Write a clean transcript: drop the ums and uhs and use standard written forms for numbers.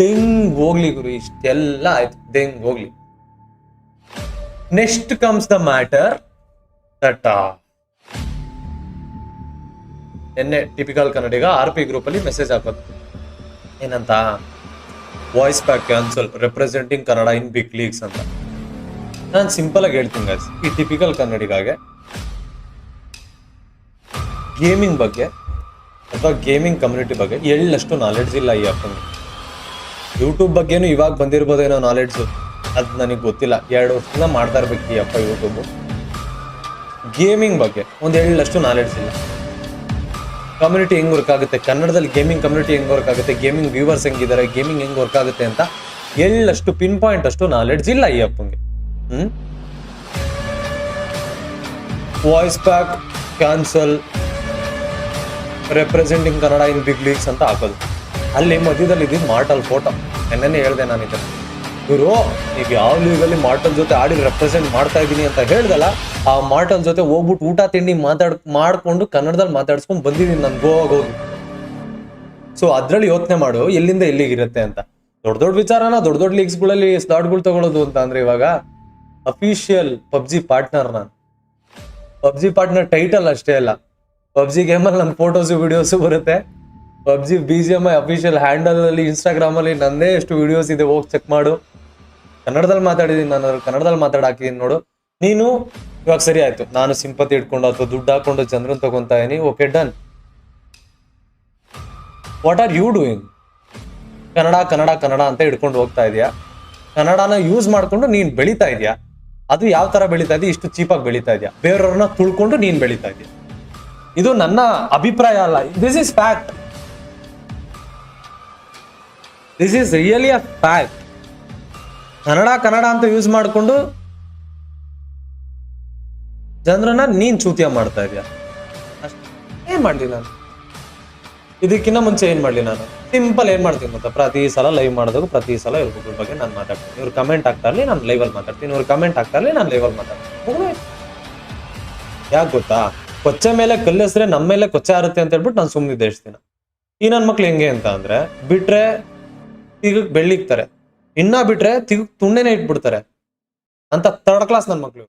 ದೆಂಗ್ ಹೋಗ್ಲಿ ಗುರು, ಇಷ್ಟೆಲ್ಲ ಆಯ್ತು, ದೆಂಗ್ ಹೋಗ್ಲಿ. Next comes the matter that ನಿನ್ನೆ ಟಿಪಿಕಲ್ ಕನ್ನಡಿಗ RP ಗ್ರೂಪ್ ಅಲ್ಲಿ ಮೆಸೇಜ್ ಹಾಕೋದು ಏನಂತ, voice pack cancel representing Kannada in big leagues ಅಂತ. ನಾನು ಸಿಂಪಲ್ ಆಗಿ ಹೇಳ್ತೀನಿ ಗೈಸ್, ಈ ಟಿಪಿಕಲ್ ಕನ್ನಡಿಗಾಗೆ ಗೇಮಿಂಗ್ ಬಗ್ಗೆ ಅಥವಾ ಗೇಮಿಂಗ್ ಕಮ್ಯುನಿಟಿ ಬಗ್ಗೆ ಎಳ್ಳಷ್ಟು ನಾಲೆಡ್ಜ್ ಇಲ್ಲ ಈ ಅಪ್ಪನಿಗೆ. ಯೂಟ್ಯೂಬ್ ಬಗ್ಗೆನೂ ಇವಾಗ ಬಂದಿರ್ಬೋದೇನೋ ನಾಲೆಡ್ಜು, ಅದು ನನಗೆ ಗೊತ್ತಿಲ್ಲ. 2 ವರ್ಷದಿಂದ ಮಾಡ್ತಾ ಇರ್ಬೇಕು ಈ ಅಪ್ಪ ಯೂಟ್ಯೂಬು. ಗೇಮಿಂಗ್ ಬಗ್ಗೆ ಒಂದು ಎಳ್ಳಷ್ಟು ನಾಲೆಡ್ಜ್ ಇಲ್ಲ. ಕಮ್ಯುನಿಟಿ ಹೆಂಗ್ ವರ್ಕ್ ಆಗುತ್ತೆ, ಕನ್ನಡದಲ್ಲಿ ಗೇಮಿಂಗ್ ಕಮ್ಯುನಿಟಿ ಹೆಂಗ್ ವರ್ಕ್ ಆಗುತ್ತೆ, ಗೇಮಿಂಗ್ ವ್ಯೂವರ್ಸ್ ಹೆಂಗಿದ್ದಾರೆ, ಗೇಮಿಂಗ್ ಹೆಂಗ್ ವರ್ಕ್ ಆಗುತ್ತೆ ಅಂತ ಎಳ್ಳಷ್ಟು ಪಿನ್ ಪಾಯಿಂಟ್ ಅಷ್ಟು ನಾಲೆಡ್ಜ್ ಇಲ್ಲ ಈ ಅಪ್ಪಂಗೆ. Voice pack cancel representing Kannada in big leagues ಅಂತ ಹಾಕೋದು. ಅಲ್ಲಿ ಮಧ್ಯದಲ್ಲಿ ಇದ್ದಿದ್ದು ಮಾರ್ಟಲ್ ಫೋಟೋ. ನೆನ್ನೆ ಹೇಳ್ದೆ ನಾನು ಇದನ್ನು, ಇವರು ಈಗ ಯಾವ ಲೀಗಲ್ಲಿ ಮಾರ್ಟಲ್ ಜೊತೆ ಆಡಿ ರೆಪ್ರೆಸೆಂಟ್ ಮಾಡ್ತಾ ಇದ್ದೀನಿ ಅಂತ ಹೇಳ್ದಲ್ಲ, ಆ ಮಾರ್ಟಲ್ ಜೊತೆ ಹೋಗ್ಬಿಟ್ಟು ಊಟ ತಿಂಡಿ ಮಾಡ್ಕೊಂಡು ಕನ್ನಡದಲ್ಲಿ ಮಾತಾಡ್ಸ್ಕೊಂಡ್ ಬಂದಿದ್ದೀನಿ ನಾನು ಗೋವಾಗ ಹೋಗಿ. ಸೊ ಅದ್ರಲ್ಲಿ ಯೋಚನೆ ಮಾಡು ಎಲ್ಲಿಂದ ಎಲ್ಲಿಗಿರುತ್ತೆ ಅಂತ. ದೊಡ್ಡ ದೊಡ್ಡ ವಿಚಾರನ ದೊಡ್ಡ ದೊಡ್ಡ ಲೀಗ್ಸ್ಗಳಲ್ಲಿ ಸ್ಲಾಟ್ಗಳು ತಗೊಳ್ಳೋದು ಅಂತ ಅಂದ್ರೆ, ಇವಾಗ ಅಫಿಷಿಯಲ್ ಪಬ್ಜಿ ಪಾರ್ಟ್ನರ್ ನಾನು. ಪಬ್ಜಿ ಪಾರ್ಟ್ನರ್ ಟೈಟಲ್ ಅಷ್ಟೇ ಅಲ್ಲ, ಪಬ್ಜಿ ಗೇಮಲ್ಲಿ ನನ್ನ ಫೋಟೋಸು ವಿಡಿಯೋಸು ಬರುತ್ತೆ. ಪಬ್ಜಿ BGMI ಅಫಿಷಿಯಲ್ ಹ್ಯಾಂಡಲ್ ಅಲ್ಲಿ ಇನ್ಸ್ಟಾಗ್ರಾಮ್ ಅಲ್ಲಿ ನಂದೇ ಎಷ್ಟು ವಿಡಿಯೋಸ್ ಇದೆ, ಹೋಗಿ ಚೆಕ್ ಮಾಡು. ಕನ್ನಡದಲ್ಲಿ ಮಾತಾಡಿದೀನಿ, ನಾನು ಕನ್ನಡದಲ್ಲಿ ಮಾತಾಡಾಕಿದೀನಿ ನೋಡು. ನೀನು ಇವಾಗ ಸರಿ ಆಯ್ತು, ನಾನು ಸಿಂಪತಿ ಇಟ್ಕೊಂಡು ಅಥವಾ ದುಡ್ಡು ಹಾಕೊಂಡು ಜನರನ್ನು ತಗೊಂತಾ ಇದೀನಿ, okay done. What are you doing? Kannada Kannada Kannada ಅಂತ ಹಿಡ್ಕೊಂಡು ಹೋಗ್ತಾ ಇದೆಯಾ? ಕನ್ನಡನ ಯೂಸ್ ಮಾಡ್ಕೊಂಡು ನೀನ್ ಬೆಳೀತಾ ಇದೆಯಾ? ಅದು ಯಾವ ತರ ಬೆಳೀತಾ ಇದೆಯಾ? ಇಷ್ಟು ಚೀಪಾಗಿ ಬೆಳೀತಾ ಇದೆಯಾ? ಬೇರೆಯವ್ರನ್ನ ತುಳ್ಕೊಂಡು ನೀನ್ ಬೆಳೀತಾ ಇದೆಯಾ? ಇದು ನನ್ನ ಅಭಿಪ್ರಾಯ ಅಲ್ಲ, this is fact. This is really a fact. Kannada Kannada ಅಂತ ಯೂಸ್ ಮಾಡಿಕೊಂಡು ಜನರನ್ನ ನೀನ್ ಚೂತಿಯ ಮಾಡ್ತಾ ಇದೀಯ. ಏನ್ ಮಾಡ್ಲಿ ನಾನು? ಇದಕ್ಕಿಂತ ಮುಂಚೆ ಏನ್ ಮಾಡ್ಲಿ ನಾನು? ಸಿಂಪಲ್ ಏನ್ ಮಾಡ್ತೀನಿ ಗೊತ್ತಾ, ಪ್ರತಿ ಸಲ ಲೈವ್ ಮಾಡೋದು, ಪ್ರತಿ ಸಲ ಇವ್ರ ಬಗ್ಗೆ ನಾನು ಮಾತಾಡ್ತೀನಿ. ಇವ್ರು ಕಮೆಂಟ್ ಆಗ್ತಾ ಇರ್ಲಿ, ನಾನು ಲೈವಲ್ಲಿ ಮಾತಾಡ್ತೀನಿ. ಇವ್ರು ಕಮೆಂಟ್ ಆಗ್ತಾ ಇರ್ಲಿ, ನಾನು ಲೈವಲ್ಲಿ ಮಾತಾಡ್ತೀನಿ. ಯಾಕೆ ಗೊತ್ತಾ, ಕೊಚ್ಚೆ ಮೇಲೆ ಕಲ್ಲೆಸ್ರೆ ನಮ್ಮ ಮೇಲೆ ಕೊಚ್ಚೆ ಆರುತ್ತೆ ಅಂತ ಹೇಳ್ಬಿಟ್ಟು ನಾನು ಸುಮ್ಮನಿದ್ದೆ ಎಷ್ಟು ದಿನ. ಈ ನನ್ನ ಮಕ್ಳು ಹೆಂಗೆ ಅಂತ ಅಂದ್ರೆ, ಬಿಟ್ರೆ ತಿಗಕ್ ಬೆಳ್ಳಿಗ್ತಾರೆ, ಇನ್ನ ಬಿಟ್ರೆ ತಿಗಕ್ ತುಂಡೆನೆ ಇಟ್ಬಿಡ್ತಾರೆ ಅಂತ ಥರ್ಡ್ ಕ್ಲಾಸ್ ನನ್ನ ಮಕ್ಳು.